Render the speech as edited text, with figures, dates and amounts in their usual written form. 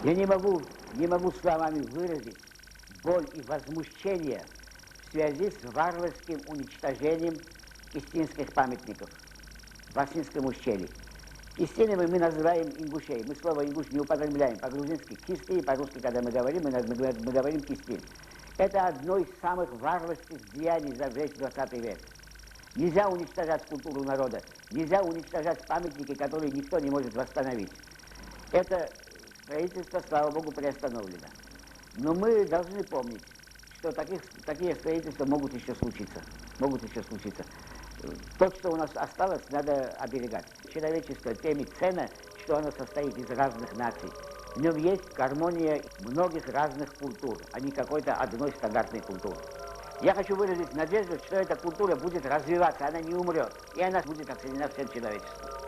Я не могу словами выразить боль и возмущение в связи с варварским уничтожением кистинских памятников в Осинском ущелье. Кистинами мы называем ингушей. Мы слово ингуш не употребляем. По-грузински кисты, по-русски, когда мы говорим, мы говорим кистин. Это одно из самых варварских деяний за весь 20 век. Нельзя уничтожать культуру народа, нельзя уничтожать памятники, которые никто не может восстановить. Это строительство, слава Богу, приостановлено. Но мы должны помнить, что такие строительства могут еще случиться. То, что у нас осталось, надо оберегать. Человечество тем и ценно, что оно состоит из разных наций. В нем есть гармония многих разных культур, а не какой-то одной стандартной культуры. Я хочу выразить надежду, что эта культура будет развиваться, она не умрет, и она будет оценена всем человечеством.